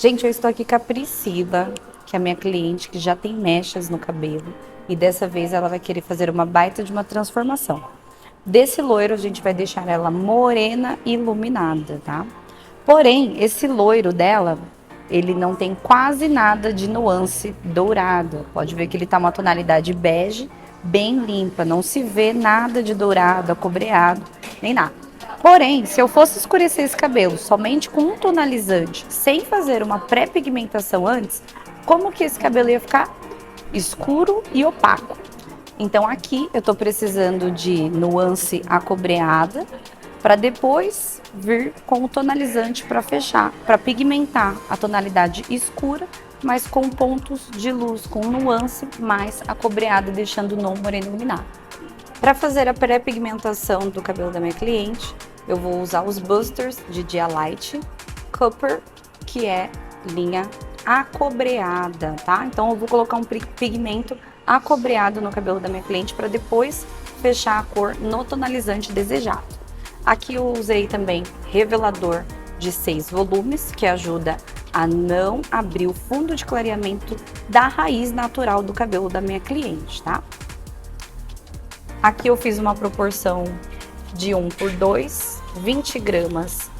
Gente, eu estou aqui com a Priscila, que é a minha cliente, que já tem mechas no cabelo. E dessa vez ela vai querer fazer uma baita de uma transformação. Desse loiro, a gente vai deixar ela morena e iluminada, tá? Porém, esse loiro dela, ele não tem quase nada de nuance dourada. Pode ver que ele tá uma tonalidade bege, bem limpa. Não se vê nada de dourado, acobreado, nem nada. Porém, se eu fosse escurecer esse cabelo somente com um tonalizante, sem fazer uma pré-pigmentação antes, como que esse cabelo ia ficar? Escuro e opaco. Então aqui eu tô precisando de nuance acobreada, para depois vir com o tonalizante para fechar, para pigmentar a tonalidade escura, mas com pontos de luz, com nuance mais acobreada, deixando o não moreno iluminado. Para fazer a pré-pigmentação do cabelo da minha cliente, eu vou usar os Busters de Dia Light Copper, que é linha acobreada, tá? Então eu vou colocar um pigmento acobreado no cabelo da minha cliente para depois fechar a cor no tonalizante desejado. Aqui eu usei também revelador de 6 volumes, que ajuda a não abrir o fundo de clareamento da raiz natural do cabelo da minha cliente, tá? Aqui eu fiz uma proporção de 1:2, 20 gramas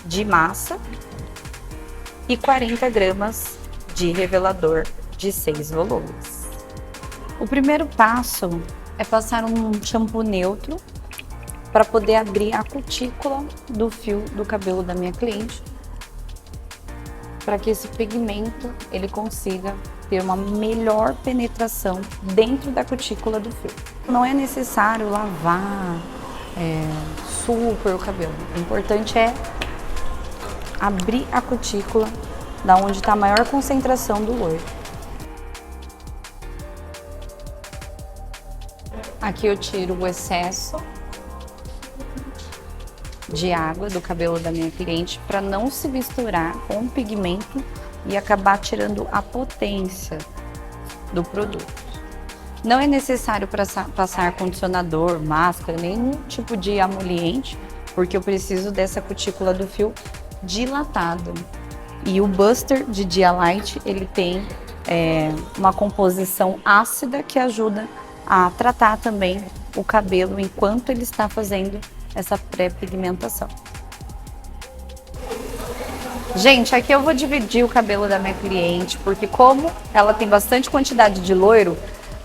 de massa e 40 gramas de revelador de 6 volumes. O primeiro passo é passar um shampoo neutro para poder abrir a cutícula do fio do cabelo da minha cliente, para que esse pigmento ele consiga ter uma melhor penetração dentro da cutícula do fio. Não é necessário lavar super o cabelo. O importante é abrir a cutícula da onde está a maior concentração do loiro. Aqui eu tiro o excesso de água do cabelo da minha cliente para não se misturar com o pigmento e acabar tirando a potência do produto. Não é necessário passar condicionador, máscara, nenhum tipo de emoliente, porque eu preciso dessa cutícula do fio dilatada. E o Buster de Dia Light, ele tem uma composição ácida que ajuda a tratar também o cabelo enquanto ele está fazendo essa pré-pigmentação. Gente, aqui eu vou dividir o cabelo da minha cliente, porque como ela tem bastante quantidade de loiro,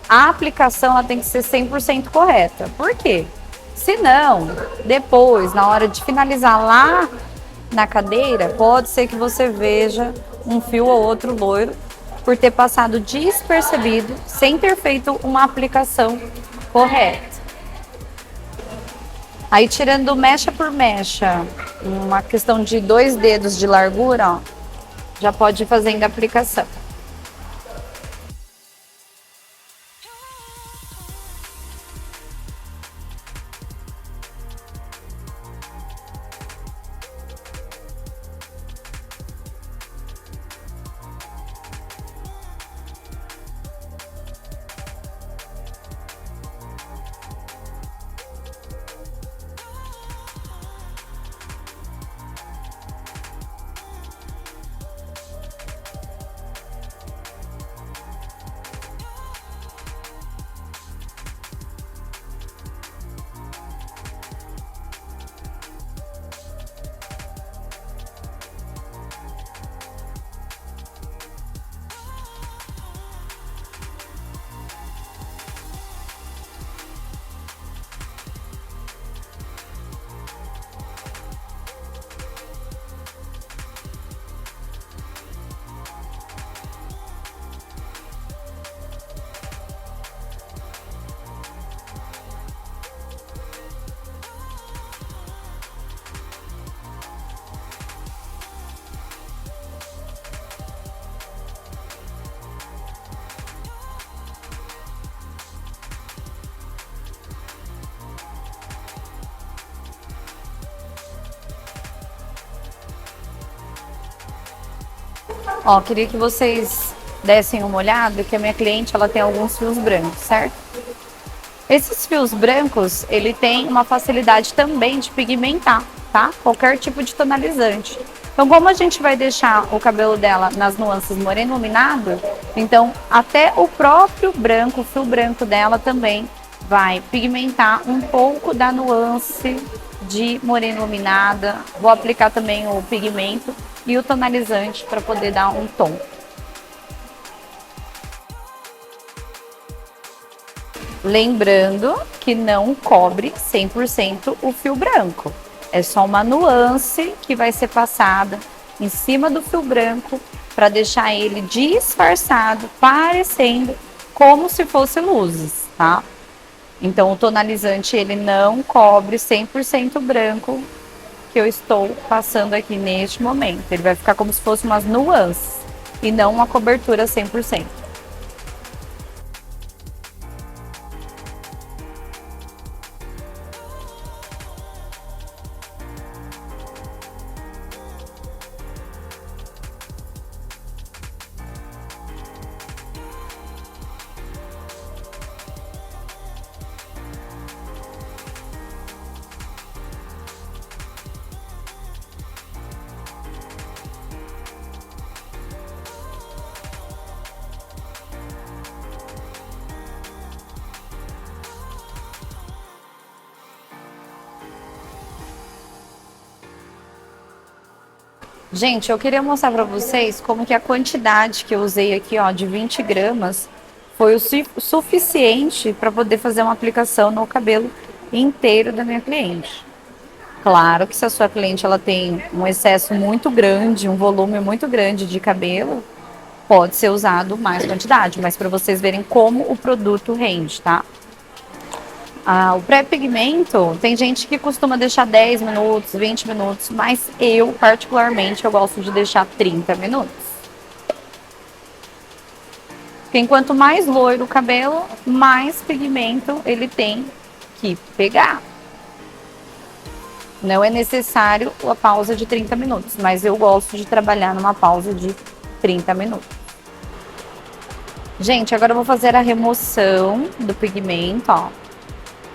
a aplicação ela tem que ser 100% correta. Por quê? Senão, depois, na hora de finalizar lá na cadeira, pode ser que você veja um fio ou outro loiro por ter passado despercebido, sem ter feito uma aplicação correta. Aí, tirando mecha por mecha, uma questão de 2 dedos de largura, ó, já pode ir fazendo a aplicação. Ó, queria que vocês dessem uma olhada, que a minha cliente ela tem alguns fios brancos, certo? Esses fios brancos, ele tem uma facilidade também de pigmentar, tá? Qualquer tipo de tonalizante. Então, como a gente vai deixar o cabelo dela nas nuances moreno iluminado, então até o próprio branco, o fio branco dela também vai pigmentar um pouco da nuance de morena iluminada. Vou aplicar também o pigmento e o tonalizante para poder dar um tom. Lembrando que não cobre 100% o fio branco. É só uma nuance que vai ser passada em cima do fio branco para deixar ele disfarçado, parecendo como se fosse luzes, tá? Então o tonalizante ele não cobre 100% branco que eu estou passando aqui neste momento. Ele vai ficar como se fosse umas nuances e não uma cobertura 100%. Gente, eu queria mostrar para vocês como que a quantidade que eu usei aqui, ó, de 20 gramas, foi o suficiente para poder fazer uma aplicação no cabelo inteiro da minha cliente. Claro que se a sua cliente ela tem um excesso muito grande, um volume muito grande de cabelo, pode ser usado mais quantidade, mas para vocês verem como o produto rende, tá? O pré-pigmento, tem gente que costuma deixar 10 minutos, 20 minutos, mas eu, particularmente, eu gosto de deixar 30 minutos. Porque enquanto mais loiro o cabelo, mais pigmento ele tem que pegar. Não é necessário a pausa de 30 minutos, mas eu gosto de trabalhar numa pausa de 30 minutos. Gente, agora eu vou fazer a remoção do pigmento, ó.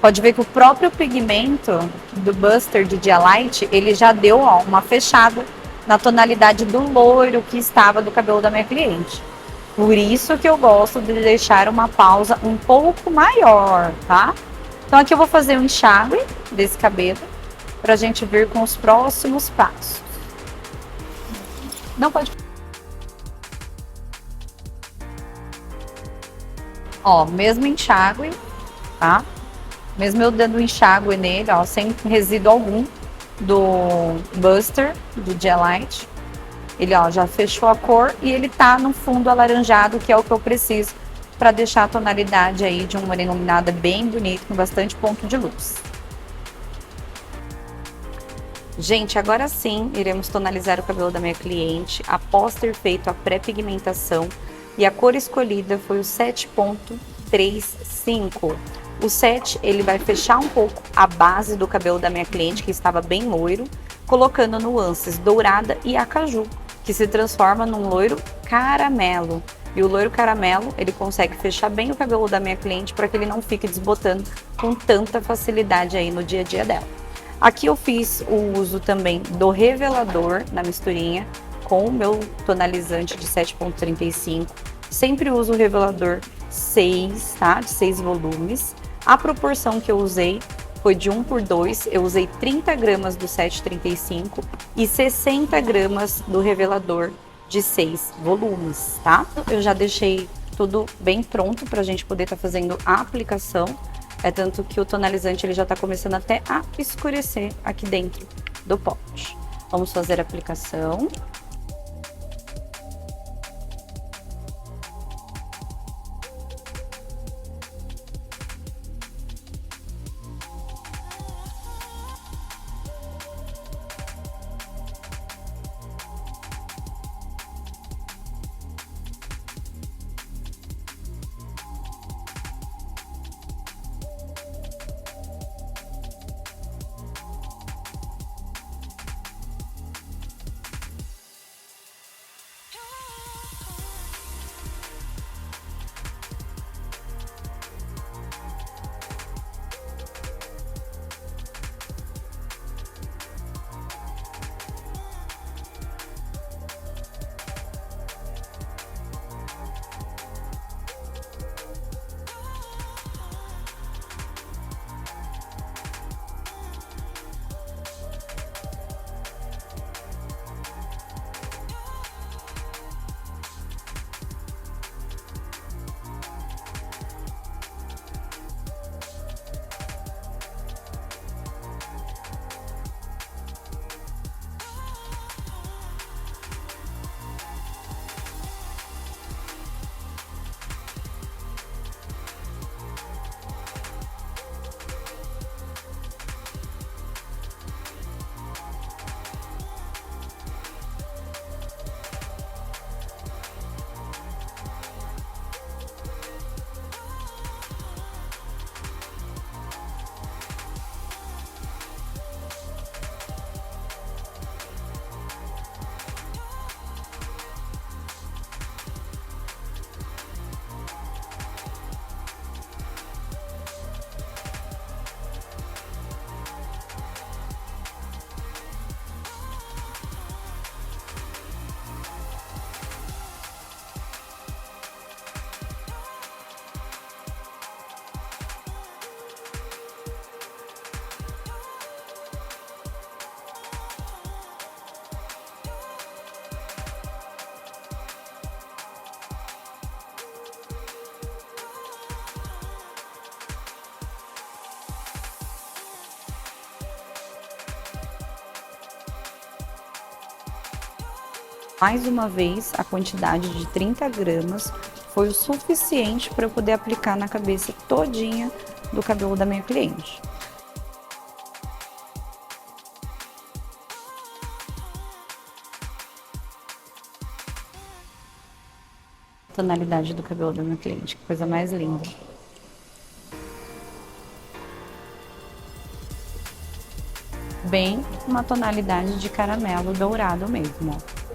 Pode ver que o próprio pigmento do Buster de Dia Light, ele já deu, ó, uma fechada na tonalidade do loiro que estava do cabelo da minha cliente. Por isso que eu gosto de deixar uma pausa um pouco maior, tá? Então aqui eu vou fazer um enxágue desse cabelo pra gente vir com os próximos passos. Não pode... Ó, mesmo enxágue, tá? Mesmo eu dando enxágue nele, ó, sem resíduo algum do Buster, do Dia Light. Ele, ó, já fechou a cor e ele tá no fundo alaranjado, que é o que eu preciso para deixar a tonalidade aí de uma morena iluminada bem bonito, com bastante ponto de luz. Gente, agora sim, iremos tonalizar o cabelo da minha cliente, após ter feito a pré-pigmentação, e a cor escolhida foi o 7.35. O 7, ele vai fechar um pouco a base do cabelo da minha cliente, que estava bem loiro, colocando nuances dourada e acaju, que se transforma num loiro caramelo. E o loiro caramelo, ele consegue fechar bem o cabelo da minha cliente para que ele não fique desbotando com tanta facilidade aí no dia a dia dela. Aqui eu fiz o uso também do revelador na misturinha com o meu tonalizante de 7.35. Sempre uso o revelador 6, tá? De 6 volumes. A proporção que eu usei foi de 1/2. Eu usei 30 gramas do 7,35 e 60 gramas do revelador de 6 volumes, tá? Eu já deixei tudo bem pronto para a gente poder estar fazendo a aplicação. É tanto que o tonalizante ele já está começando até a escurecer aqui dentro do pote. Vamos fazer a aplicação. Mais uma vez, a quantidade de 30 gramas foi o suficiente para eu poder aplicar na cabeça todinha do cabelo da minha cliente. Tonalidade do cabelo da minha cliente, que coisa mais linda. Bem uma tonalidade de caramelo dourado mesmo, ó.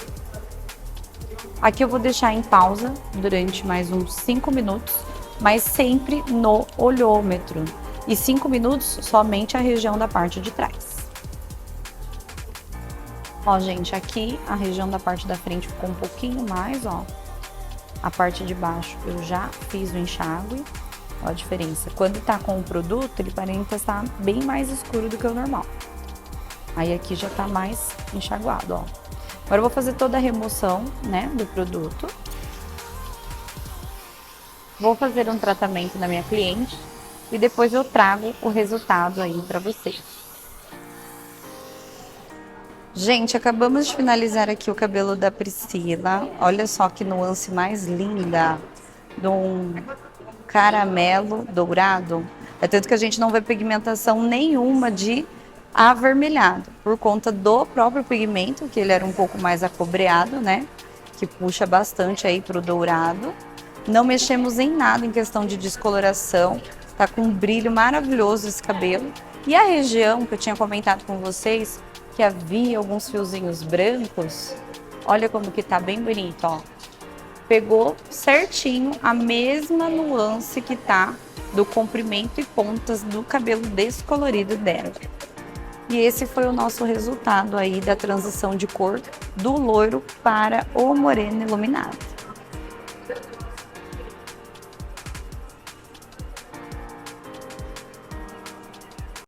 Aqui eu vou deixar em pausa durante mais uns 5 minutos, mas sempre no olhômetro. E 5 minutos somente a região da parte de trás. Ó, gente, aqui a região da parte da frente ficou um pouquinho mais, ó. A parte de baixo eu já fiz o enxágue. Ó a diferença. Quando tá com o produto, ele parece estar bem mais escuro do que o normal. Aí aqui já tá mais enxaguado, ó. Agora eu vou fazer toda a remoção, né, do produto. Vou fazer um tratamento na minha cliente e depois eu trago o resultado aí pra vocês. Gente, acabamos de finalizar aqui o cabelo da Priscila. Olha só que nuance mais linda de um caramelo dourado. É tanto que a gente não vê pigmentação nenhuma de avermelhado, por conta do próprio pigmento, que ele era um pouco mais acobreado, né? Que puxa bastante aí pro dourado. Não mexemos em nada em questão de descoloração. Tá com um brilho maravilhoso esse cabelo. E a região que eu tinha comentado com vocês, que havia alguns fiozinhos brancos, olha como que tá bem bonito, ó. Pegou certinho a mesma nuance que tá do comprimento e pontas do cabelo descolorido dela. E esse foi o nosso resultado aí da transição de cor do loiro para o moreno iluminado.